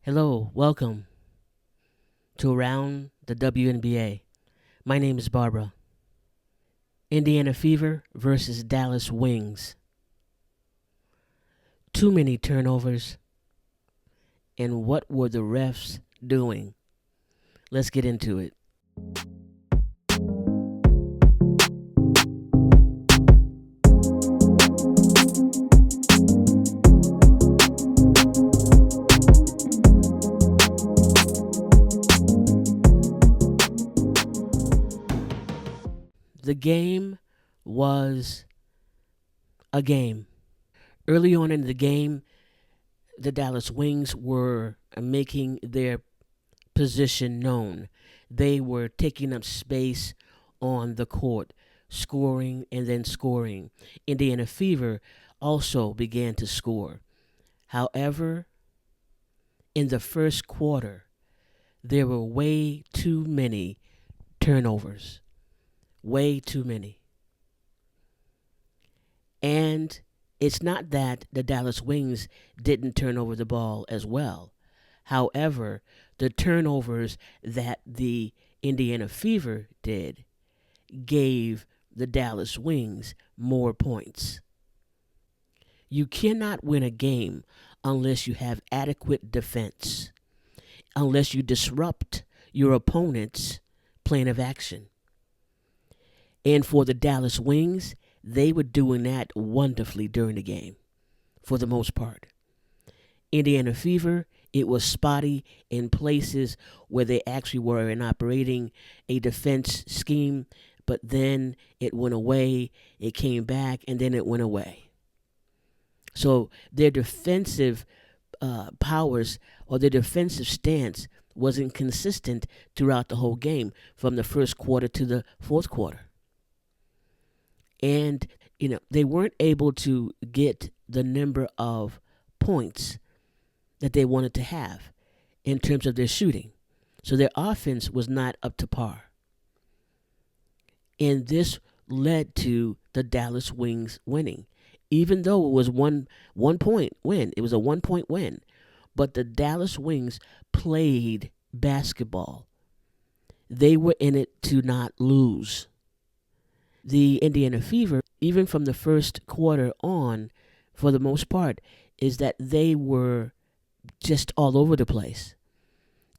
Hello, welcome to Around the WNBA. My name is Barbara. Indiana Fever versus Dallas Wings. Too many turnovers. And what were the refs doing? Let's get into it. The game was a game. Early on in the game, the Dallas Wings were making their position known. They were taking up space on the court, scoring and then scoring. Indiana Fever also began to score. However, in the first quarter, there were way too many turnovers. Way too many. And it's not that the Dallas Wings didn't turn over the ball as well. However, the turnovers that the Indiana Fever did gave the Dallas Wings more points. You cannot win a game unless you have adequate defense, unless you disrupt your opponent's plan of action. And for the Dallas Wings, they were doing that wonderfully during the game, for the most part. Indiana Fever, it was spotty in places where they actually were in operating a defense scheme, but then it went away, it came back, and then it went away. So their defensive powers or their defensive stance wasn't consistent throughout the whole game, from the first quarter to the fourth quarter. And, they weren't able to get the number of points that they wanted to have in terms of their shooting. So their offense was not up to par. And this led to the Dallas Wings winning. Even though it was one point win, it was a 1 point win. But the Dallas Wings played basketball. They were in it to not lose. The Indiana Fever, even from the first quarter on, for the most part, is that they were just all over the place.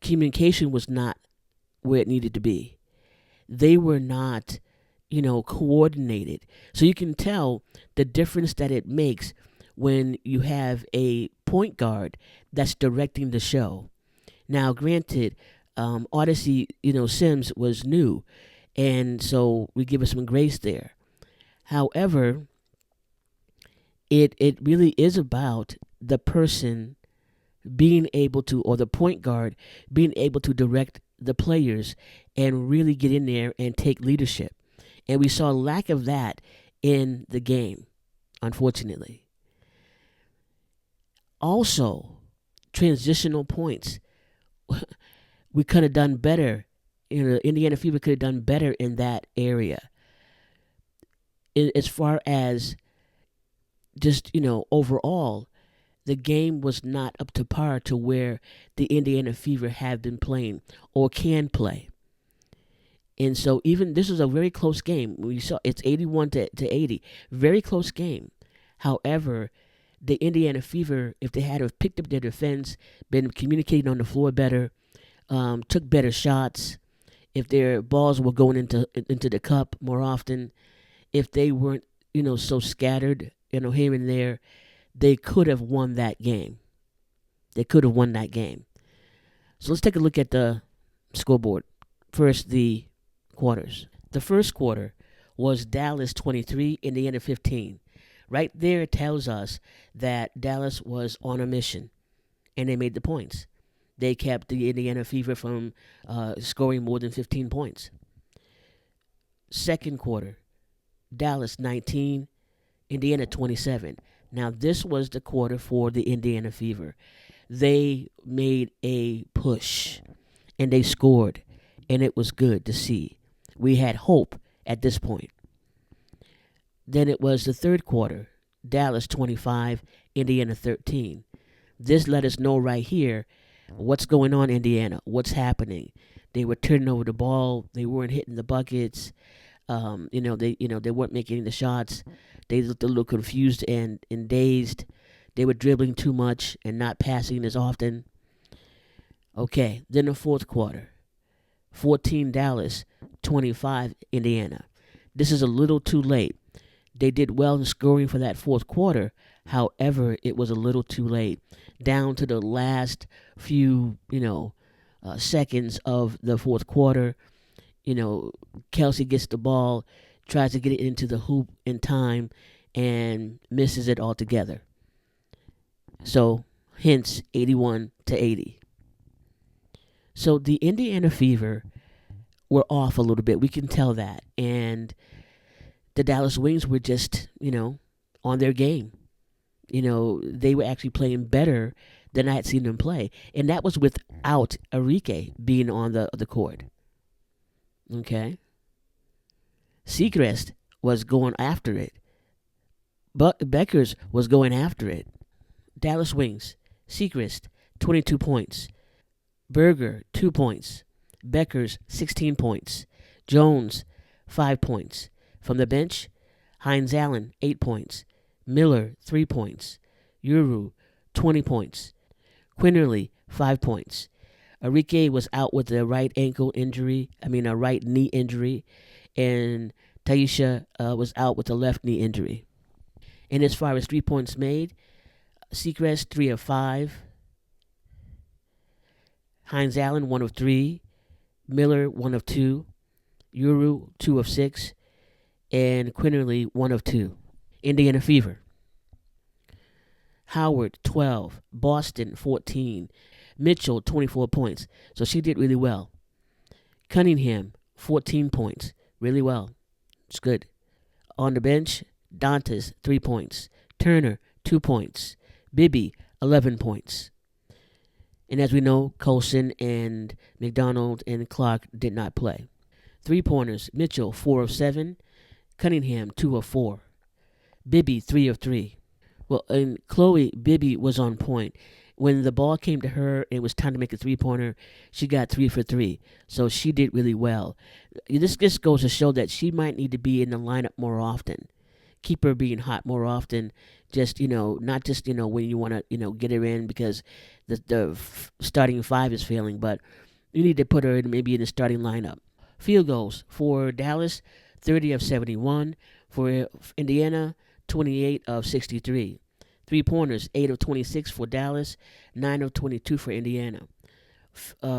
Communication was not where it needed to be. They were not, coordinated. So you can tell the difference that it makes when you have a point guard that's directing the show. Now, granted, Odyssey, Sims was new, and so we give us some grace there. However, it really is about the person being able to, or the point guard being able to direct the players and really get in there and take leadership. And we saw a lack of that in the game, unfortunately. Also, transitional points. We could have done better. Indiana Fever could have done better in that area. As far as just, overall, the game was not up to par to where the Indiana Fever have been playing or can play. And so even this was a very close game. We saw it's 81 to 80. Very close game. However, the Indiana Fever, if they had have picked up their defense, been communicating on the floor better, took better shots, if their balls were going into the cup more often, if they weren't, so scattered, here and there, they could have won that game. They could have won that game. So let's take a look at the scoreboard. First, the quarters. The first quarter was Dallas 23, Indiana 15. Right there it tells us that Dallas was on a mission, and they made the points. They kept the Indiana Fever from scoring more than 15 points. Second quarter, Dallas 19, Indiana 27. Now, this was the quarter for the Indiana Fever. They made a push, and they scored, and it was good to see. We had hope at this point. Then it was the third quarter, Dallas 25, Indiana 13. This let us know right here What's going on, Indiana? What's happening? They were turning over the ball. They weren't hitting the buckets. They weren't making the shots. They looked a little confused and dazed. They were dribbling too much and not passing as often. Okay, then the fourth quarter, 14 Dallas, 25 Indiana. This is a little too late. They did well in scoring for that fourth quarter. However, it was a little too late. Down to the last few, seconds of the fourth quarter, Kelsey gets the ball, tries to get it into the hoop in time, and misses it altogether. So, hence 81-80. So the Indiana Fever were off a little bit. We can tell that, and the Dallas Wings were just, on their game. They were actually playing better than I had seen them play, and that was without Enrique being on the court. Okay, Seacrest was going after it. But Beckers was going after it. Dallas Wings, Seacrest, 22 points. Berger, 2 points. Beckers, 16 points. Jones, 5 points. From the bench, Hines Allen, 8 points. Miller, 3 points. Uru, 20 points. Quinterly, 5 points. Enrique was out with a right knee injury, and Taisha was out with a left knee injury. And as far as 3 points made, Seacrest 3 of 5, Hines Allen 1 of 3, Miller 1 of 2, Uru 2 of 6, and Quinterly 1 of 2. Indiana Fever. Howard 12, Boston 14, Mitchell 24 points. So she did really well. Cunningham 14 points. Really well. It's good. On the bench, Dantas 3 points. Turner 2 points. Bibby 11 points. And as we know, Colson and McDonald and Clark did not play. 3-pointers, Mitchell 4 of 7. Cunningham 2 of 4. Bibby 3 of 3. Well, and Chloe Bibby was on point. When the ball came to her and it was time to make a 3-pointer, she got 3 for 3. So she did really well. This just goes to show that she might need to be in the lineup more often. Keep her being hot more often. Just, not just, when you want to, get her in because the starting five is failing, but you need to put her in maybe in the starting lineup. Field goals for Dallas, 30 of 71. For Indiana, 28 of 63. 3-pointers, 8 of 26 for Dallas, 9 of 22 for Indiana.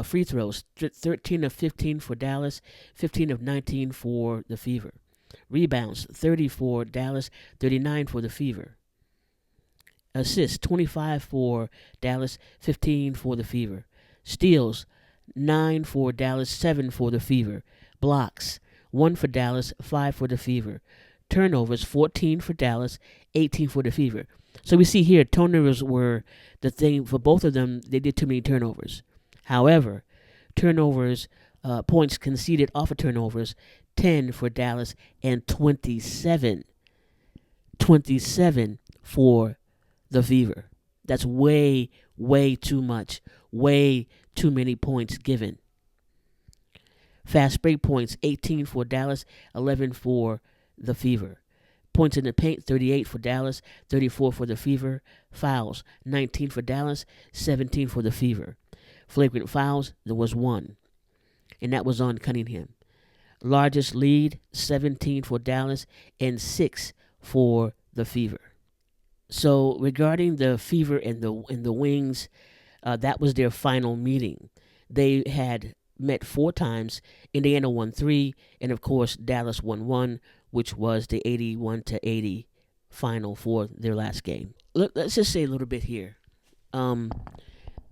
Free throws, 13 of 15 for Dallas, 15 of 19 for the Fever. Rebounds, 30 for Dallas, 39 for the Fever. Assists, 25 for Dallas, 15 for the Fever. Steals, 9 for Dallas, 7 for the Fever. Blocks, 1 for Dallas, 5 for the Fever. Turnovers, 14 for Dallas, 18 for the Fever. So we see here, turnovers were the thing for both of them. They did too many turnovers. However, turnovers, points conceded off of turnovers, 10 for Dallas and 27 for the Fever. That's way, way too much. Way too many points given. Fast break points, 18 for Dallas, 11 for the Fever. Points in the paint, 38 for Dallas, 34 for the Fever. Fouls, 19 for Dallas, 17 for the Fever. Flagrant fouls, there was 1, and that was on Cunningham. Largest lead, 17 for Dallas and 6 for the Fever. So regarding the Fever and the Wings, that was their final meeting. They had met 4 times. Indiana won 3, and of course Dallas won 1, which was the 81-80 final for their last game. Let's just say a little bit here.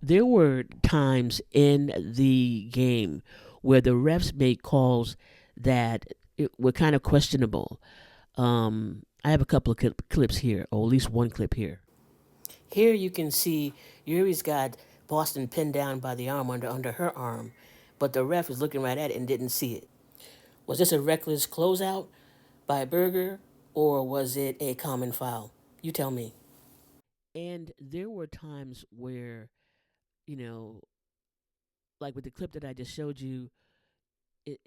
There were times in the game where the refs made calls that were kind of questionable. I have a couple of clips here, or at least one clip here. Here you can see Yuri's got Boston pinned down by the arm under her arm, but the ref is looking right at it and didn't see it. Was this a reckless closeout by Berger, or was it a common foul? You tell me. And there were times where you know, like with the clip that I just showed you, it,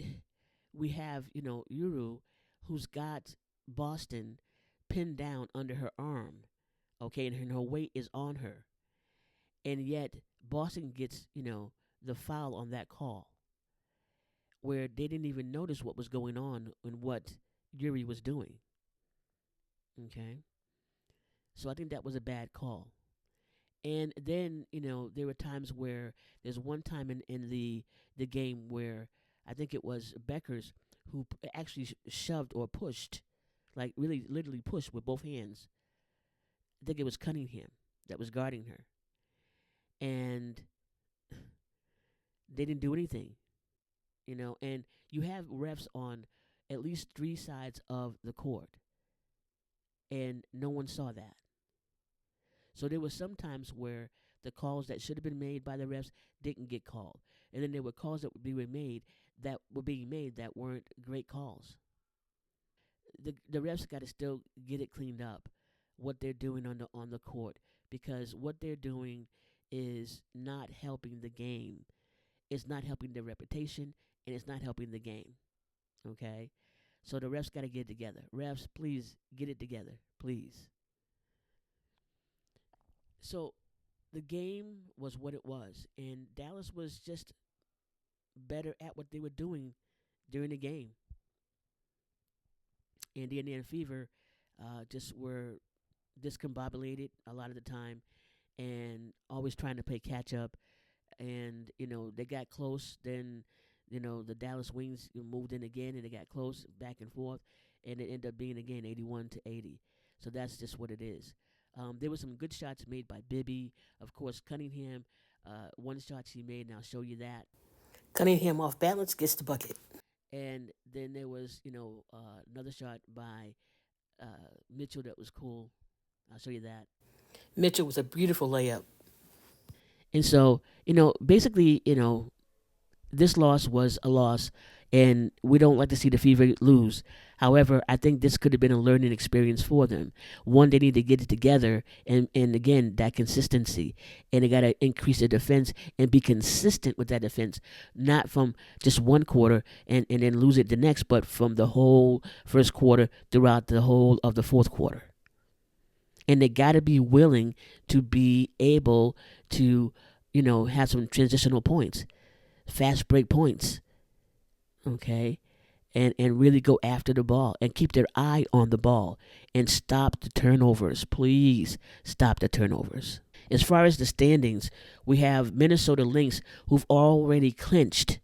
we have, Uru, who's got Boston pinned down under her arm, okay, and her weight is on her. And yet, Boston gets, the foul on that call, where they didn't even notice what was going on and what Yuri was doing, okay? So I think that was a bad call. And then, there were times where there's one time in the game where I think it was Beckers who actually shoved or pushed, like really literally pushed with both hands. I think it was Cunningham that was guarding her. And they didn't do anything, and you have refs on at least three sides of the court, and no one saw that. So there were some times where the calls that should have been made by the refs didn't get called, and then there were calls that were being made that weren't great calls. The refs got to still get it cleaned up, what they're doing on the court, because what they're doing is not helping the game. It's not helping their reputation, and it's not helping the game. Okay, so the refs got to get it together. Refs, please get it together, please. So the game was what it was, and Dallas was just better at what they were doing during the game. And the Indiana Fever just were discombobulated a lot of the time and always trying to play catch up. And they got close. Then the Dallas Wings moved in again, and they got close back and forth, and it ended up being again 81-80. So that's just what it is. There were some good shots made by Bibby, of course. Cunningham, one shot she made, and I'll show you that. Cunningham off balance gets the bucket. And then there was another shot by Mitchell that was cool. I'll show you that. Mitchell with a beautiful layup. And so, basically, this loss was a loss, and we don't like to see the Fever lose. However, I think this could have been a learning experience for them. One, they need to get it together, and again, that consistency. And they got to increase their defense and be consistent with that defense, not from just one quarter and then lose it the next, but from the whole first quarter throughout the whole of the fourth quarter. And they got to be willing to be able to, have some transitional points, fast break points, okay, and really go after the ball and keep their eye on the ball and stop the turnovers. Please stop the turnovers. As far as the standings, we have Minnesota Lynx who've already clinched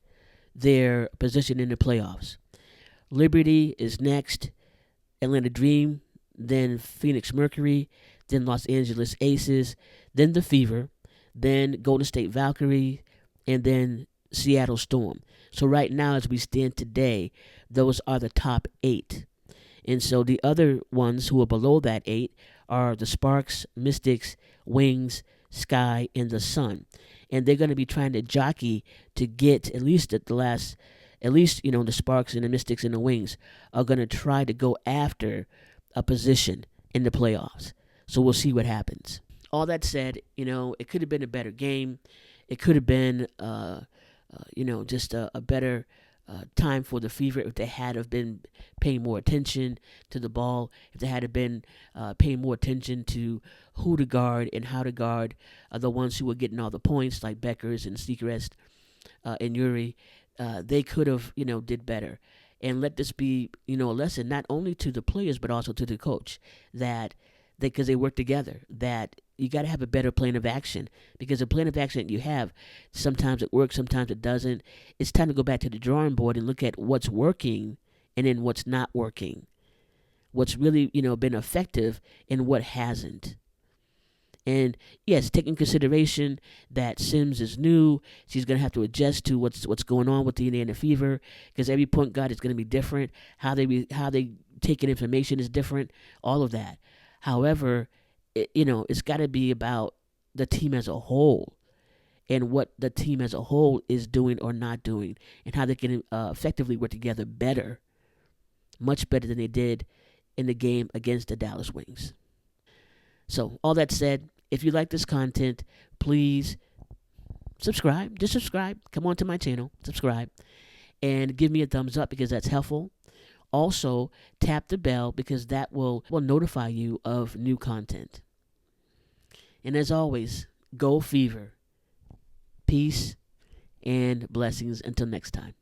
their position in the playoffs. Liberty is next, Atlanta Dream, then Phoenix Mercury, then Los Angeles Aces, then the Fever, then Golden State Valkyrie, and then Seattle Storm. So right now, as we stand today, those are the top 8. And so the other ones who are below that 8 are the Sparks, Mystics, Wings, Sky, and the Sun. And they're going to be trying to jockey to get at least at the last, at least, the Sparks and the Mystics and the Wings are going to try to go after a position in the playoffs. So we'll see what happens. All that said, it could have been a better game. It could have been, just a better time for the Fever if they had have been paying more attention to the ball, if they had have been paying more attention to who to guard and how to guard the ones who were getting all the points, like Beckers and Seacrest and Yuri. They could have, did better. And let this be, a lesson not only to the players but also to the coach that because they work together, that you got to have a better plan of action because the plan of action that you have, sometimes it works, sometimes it doesn't. It's time to go back to the drawing board and look at what's working and then what's not working, what's really been effective and what hasn't. And yes, take in consideration that Sims is new. She's gonna have to adjust to what's going on with the Indiana Fever because every point guard is gonna be different. How they take in information is different. All of that. However, it's got to be about the team as a whole and what the team as a whole is doing or not doing, and how they can effectively work together better, much better than they did in the game against the Dallas Wings. So, all that said, if you like this content, please subscribe. Just subscribe. Come on to my channel, subscribe, and give me a thumbs up because that's helpful. Also, tap the bell because that will notify you of new content. And as always, go Fever. Peace and blessings until next time.